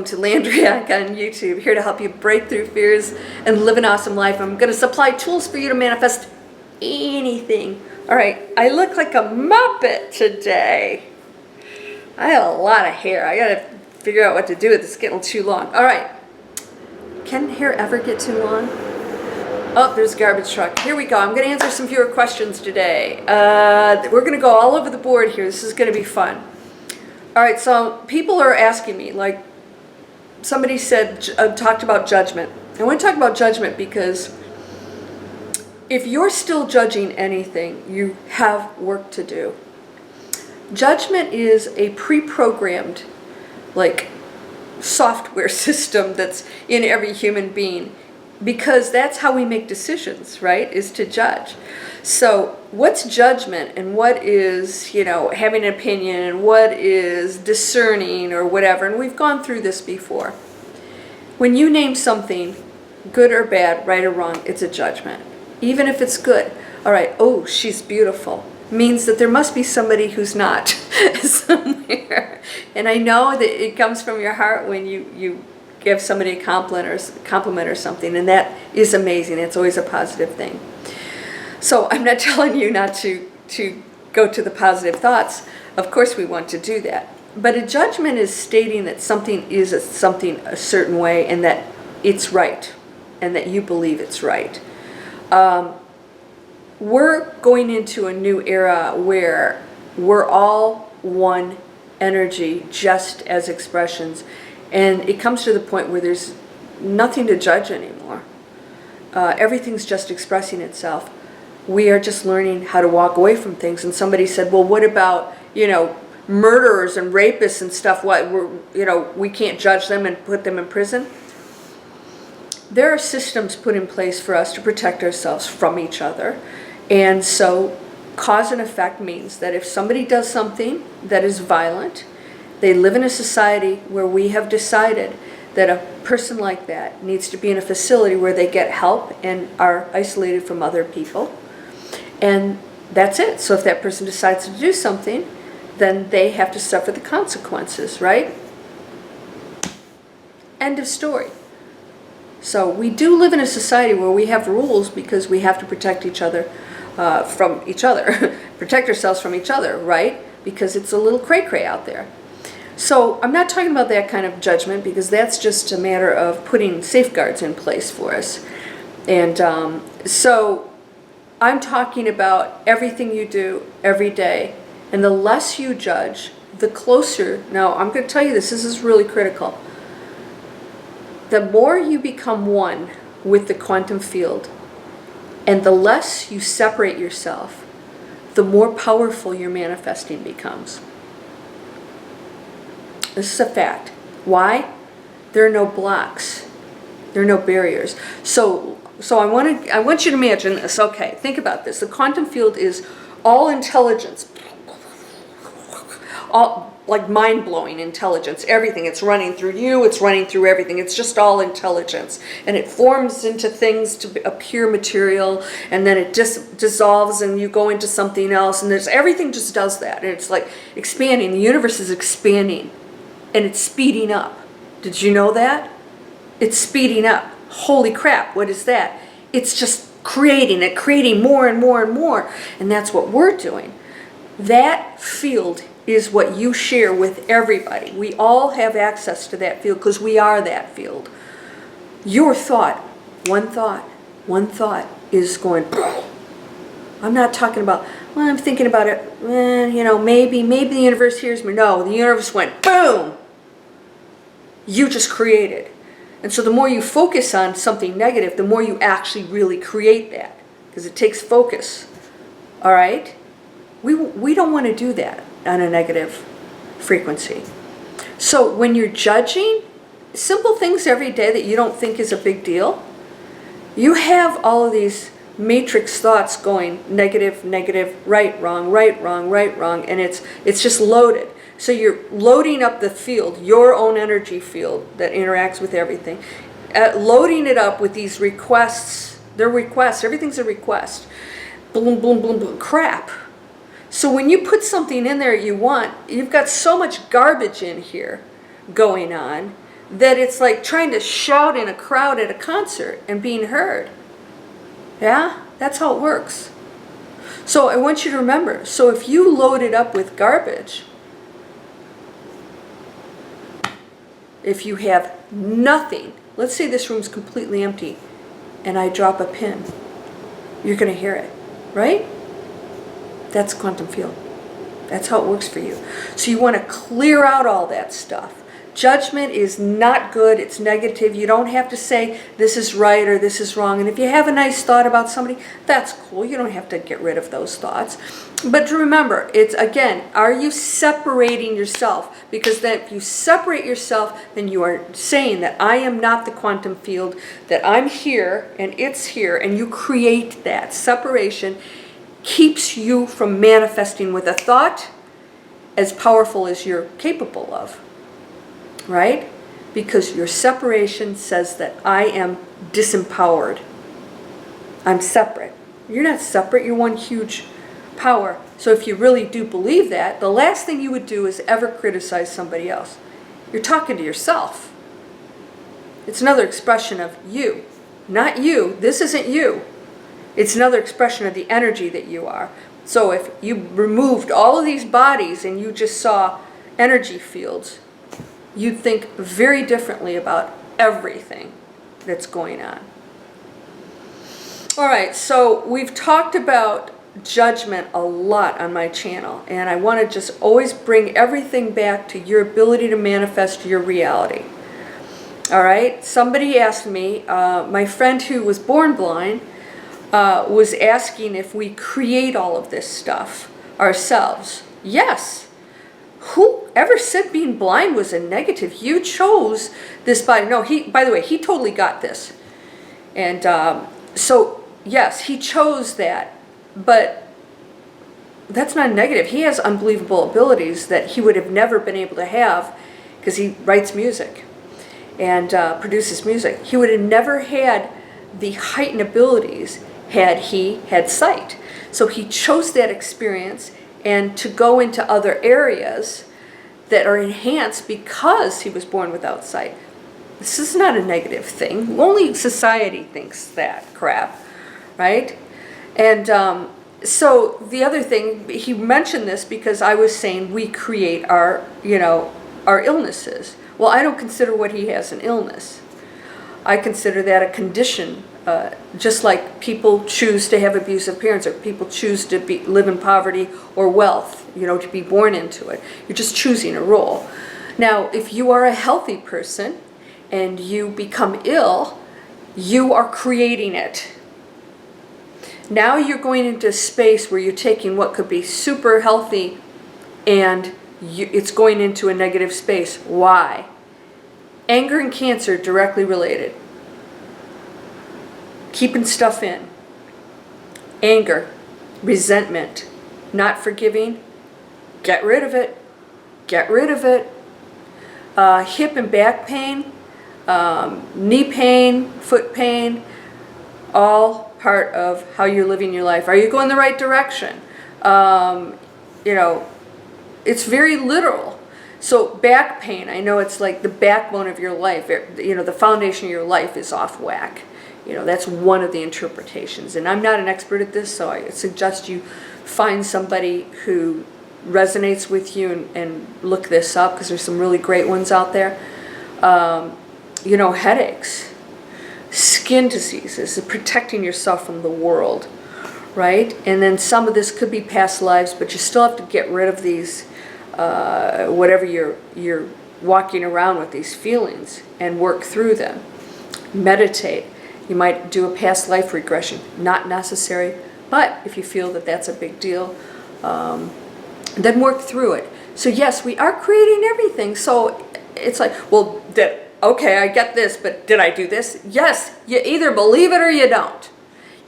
to Landria Onkka on YouTube, here to help you break through fears and live an awesome life. I'm going to supply tools for you to manifest anything. All right, I look like a Muppet today. I have a lot of hair. I got to figure out what to do with it. It's getting too long. All right, can hair ever get too long? Oh, there's a garbage truck. Here we go. I'm going to answer some viewer questions today. We're going to go all over the board here. This is going to be fun. All right, so people are asking me, like somebody said, talked about judgment. I want to talk about judgment because if you're still judging anything, you have work to do. Judgment is a pre-programmed, like, software system that's in every human being, because that's how we make decisions, right, is to judge. So what's judgment and what is, having an opinion and what is discerning or whatever, and we've gone through this before. When you name something, good or bad, right or wrong, it's a judgment. Even if it's good. All right, oh, she's beautiful. Means that there must be somebody who's not somewhere. And I know that it comes from your heart when you give somebody a compliment or something, and that is amazing. It's always a positive thing. So I'm not telling you not to go to the positive thoughts. Of course we want to do that. But a judgment is stating that something is something a certain way and that it's right and that you believe it's right. We're going into a new era where we're all one energy, just as expressions, and it comes to the point where there's nothing to judge anymore. Everything's just expressing itself. We are just learning how to walk away from things. And somebody said, well, what about, murderers and rapists and stuff? What, we can't judge them and put them in prison? There are systems put in place for us to protect ourselves from each other. And so cause and effect means that if somebody does something that is violent, they live in a society where we have decided that a person like that needs to be in a facility where they get help and are isolated from other people. And that's it. So if that person decides to do something, then they have to suffer the consequences, right? End of story. So we do live in a society where we have rules because we have to protect each other from each other, protect ourselves from each other, right? Because it's a little cray-cray out there. So I'm not talking about that kind of judgment because that's just a matter of putting safeguards in place for us. And so I'm talking about everything you do every day. And the less you judge, the closer. Now, I'm going to tell you this is really critical. The more you become one with the quantum field, and the less you separate yourself, the more powerful your manifesting becomes. This is a fact. Why? There are no blocks. There are no barriers. So I want you to imagine this. Okay, think about this. The quantum field is all intelligence, all like mind-blowing intelligence, everything. It's running through you, it's running through everything. It's just all intelligence. And it forms into things to appear material, and then it just dissolves and you go into something else, and everything just does that. And it's like expanding. The universe is expanding, and it's speeding up. Did you know that? It's speeding up. Holy crap, what is that? It's just creating more and more and more. And that's what we're doing. That field is what you share with everybody. We all have access to that field because we are that field. Your thought, one thought is going, I'm not talking about, well, I'm thinking about it, maybe the universe hears me. No, the universe went, boom! You just created. And so the more you focus on something negative, the more you actually really create that. Because it takes focus. All right? We don't want to do that on a negative frequency. So when you're judging simple things every day that you don't think is a big deal, you have all of these matrix thoughts going negative, right, wrong, and it's just loaded. So you're loading up the field, your own energy field that interacts with everything, loading it up with these requests. They're requests. Everything's a request. Boom, boom, boom, boom. Crap. So when you put something in there you want, you've got so much garbage in here going on that it's like trying to shout in a crowd at a concert and being heard. Yeah, that's how it works. So I want you to remember, so if you load it up with garbage, if you have nothing, let's say this room's completely empty and I drop a pin, you're going to hear it, right? That's quantum field. That's how it works for you. So you want to clear out all that stuff. Judgment is not good. It's negative. You don't have to say this is right or this is wrong. And if you have a nice thought about somebody, that's cool. You don't have to get rid of those thoughts. But remember, it's again, are you separating yourself? Because then if you separate yourself, then you are saying that I am not the quantum field, that I'm here and it's here, and you create that separation. Keeps you from manifesting with a thought as powerful as you're capable of, right? Because your separation says that I am disempowered. I'm separate. You're not separate, you're one huge power. So if you really do believe that, the last thing you would do is ever criticize somebody else. You're talking to yourself. It's another expression of you, not you. This isn't you. It's another expression of the energy that you are. So if you removed all of these bodies and you just saw energy fields, you'd think very differently about everything that's going on. All right, so we've talked about judgment a lot on my channel, and I want to just always bring everything back to your ability to manifest your reality. All right, somebody asked me, my friend who was born blind, was asking if we create all of this stuff ourselves. Yes. Who ever said being blind was a negative? You chose this body. No, by the way, he totally got this. And so, yes, he chose that. But that's not negative. He has unbelievable abilities that he would have never been able to have because he writes music and produces music. He would have never had the heightened abilities had he had sight. So he chose that experience and to go into other areas that are enhanced because he was born without sight. This is not a negative thing. Only society thinks that crap, right? And so the other thing, he mentioned this because I was saying we create our, our illnesses. Well, I don't consider what he has an illness. I consider that a condition. Just like people choose to have abusive parents, or people choose to live in poverty or wealth, to be born into it. You're just choosing a role. Now, if you are a healthy person and you become ill, you are creating it. Now you're going into a space where you're taking what could be super healthy and it's going into a negative space. Why? Anger and cancer are directly related. Keeping stuff in. Anger, resentment, not forgiving, get rid of it. Get rid of it. Hip and back pain, knee pain, foot pain, all part of how you're living your life. Are you going the right direction? It's very literal. So back pain, I know it's like the backbone of your life. The foundation of your life is off whack. That's one of the interpretations. And I'm not an expert at this, so I suggest you find somebody who resonates with you and look this up, because there's some really great ones out there. Headaches, skin diseases, protecting yourself from the world, right? And then some of this could be past lives, but you still have to get rid of these, whatever you're walking around with, these feelings, and work through them. Meditate. You might do a past life regression. Not necessary, but if you feel that that's a big deal, then work through it. So yes, we are creating everything. So it's like, well, okay, I get this, but did I do this? Yes, you either believe it or you don't.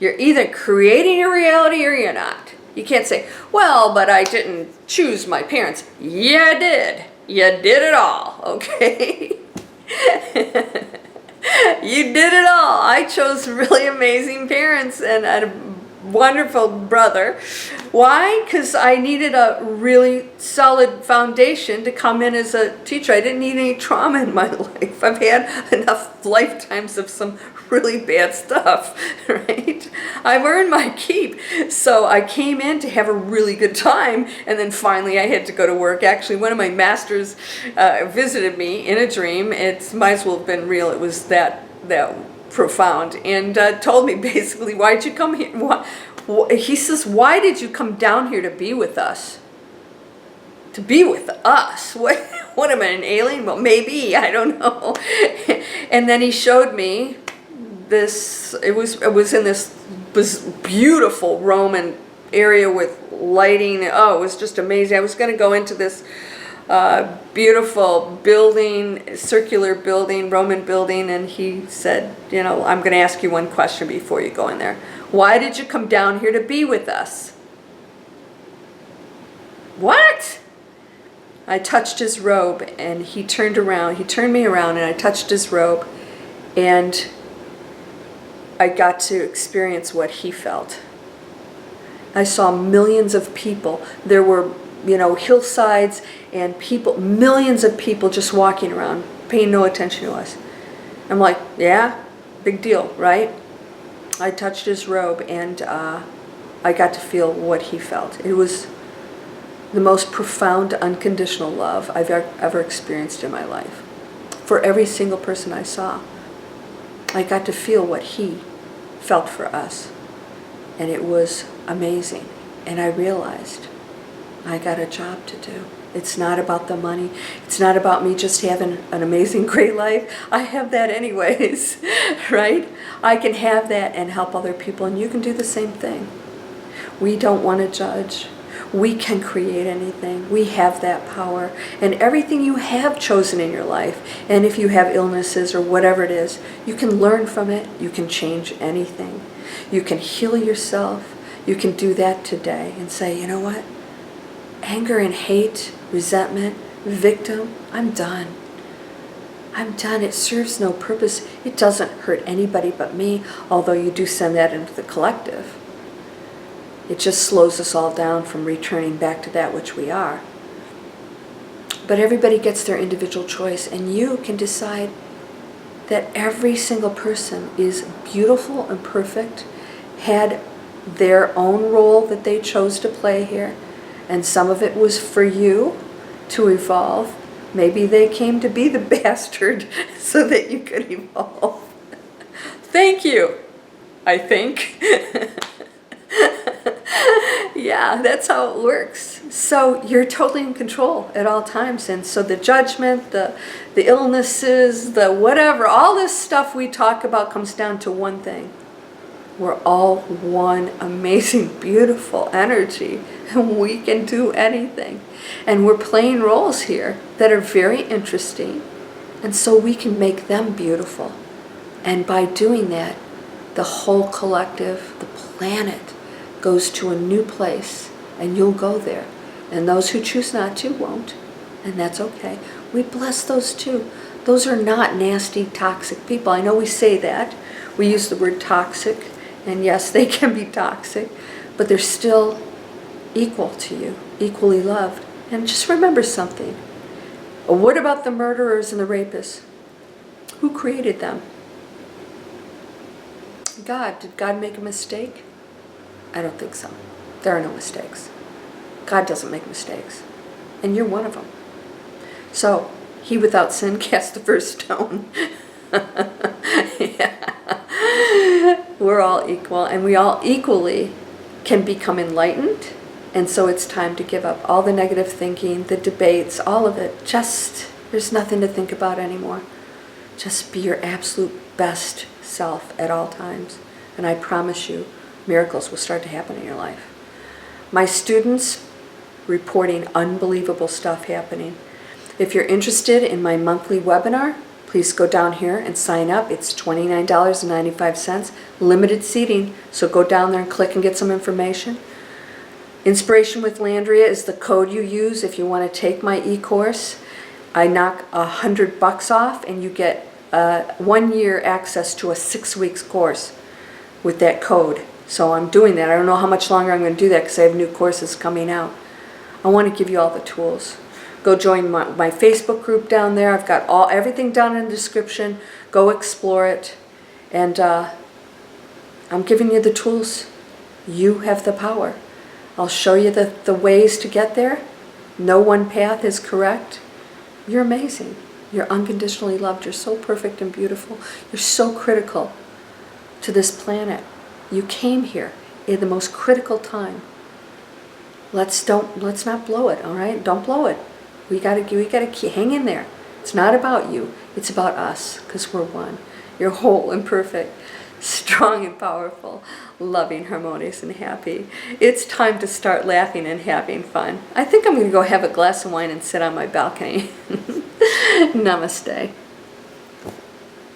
You're either creating your reality or you're not. You can't say, well, but I didn't choose my parents. Yeah, I did. You did it all, okay? You did it all. I chose really amazing parents, and wonderful brother. Why? Because I needed a really solid foundation to come in as a teacher. I didn't need any trauma in my life. I've had enough lifetimes of some really bad stuff, right? I've earned my keep. So I came in to have a really good time, and then finally I had to go to work. Actually, one of my masters visited me in a dream. It might as well have been real. It was that profound, and told me basically, why'd you come here? He says, why did you come down here to be with us? To be with us? What am I, an alien? Well, maybe, I don't know. And then he showed me this, it was in this beautiful Roman area with lighting. Oh, it was just amazing. I was going to go into this beautiful building, circular building, Roman building, and he said, you know, I'm going to ask you one question before you go in there. Why did you come down here to be with us? What? I touched his robe, and he turned around. He turned me around, and I touched his robe, and I got to experience what he felt. I saw millions of people. There were, you know, hillsides and people, millions of people just walking around, paying no attention to us. I'm like, yeah, big deal, right? I touched his robe, and I got to feel what he felt. It was the most profound, unconditional love I've ever experienced in my life. For every single person I saw, I got to feel what he felt for us. And it was amazing. And I realized I got a job to do. It's not about the money. It's not about me just having an amazing, great life. I have that anyways, right? I can have that and help other people, and you can do the same thing. We don't want to judge. We can create anything. We have that power. And everything you have chosen in your life, and if you have illnesses or whatever it is, you can learn from it. You can change anything. You can heal yourself. You can do that today and say, you know what? Anger and hate, resentment, victim, I'm done. I'm done. It serves no purpose. It doesn't hurt anybody but me, although you do send that into the collective. It just slows us all down from returning back to that which we are. But everybody gets their individual choice, and you can decide that every single person is beautiful and perfect, had their own role that they chose to play here, and some of it was for you to evolve. Maybe they came to be the bastard so that you could evolve. Thank you, I think. Yeah, that's how it works. So you're totally in control at all times. And so the judgment, the illnesses, the whatever, all this stuff we talk about comes down to one thing. We're all one amazing, beautiful energy, and we can do anything. And we're playing roles here that are very interesting, and so we can make them beautiful. And by doing that, the whole collective, the planet, goes to a new place, and you'll go there. And those who choose not to won't, and that's okay. We bless those too. Those are not nasty, toxic people. I know we say that. We use the word toxic, and yes, they can be toxic, but they're still equal to you, equally loved. And just remember something. What about the murderers and the rapists? Who created them? God. Did God make a mistake? I don't think so. There are no mistakes. God doesn't make mistakes. And you're one of them. So, he without sin cast the first stone. Yeah. We're all equal, and we all equally can become enlightened. And so it's time to give up all the negative thinking, the debates, all of it. Just, there's nothing to think about anymore. Just be your absolute best self at all times. And I promise you, miracles will start to happen in your life. My students reporting unbelievable stuff happening. If you're interested in my monthly webinar, please go down here and sign up. It's $29.95, limited seating, so go down there and click and get some information. Inspiration with Landria is the code you use if you want to take my e-course. I knock $100 off, and you get 1 year access to a 6 weeks course with that code. So I'm doing that. I don't know how much longer I'm going to do that because I have new courses coming out. I want to give you all the tools. Go join my Facebook group down there. I've got everything down in the description. Go explore it. And I'm giving you the tools. You have the power. I'll show you the ways to get there. No one path is correct. You're amazing. You're unconditionally loved. You're so perfect and beautiful. You're so critical to this planet. You came here in the most critical time. Let's not blow it, all right? Don't blow it. We gotta hang in there. It's not about you. It's about us, because we're one. You're whole and perfect, strong and powerful, loving, harmonious, and happy. It's time to start laughing and having fun. I think I'm going to go have a glass of wine and sit on my balcony. Namaste.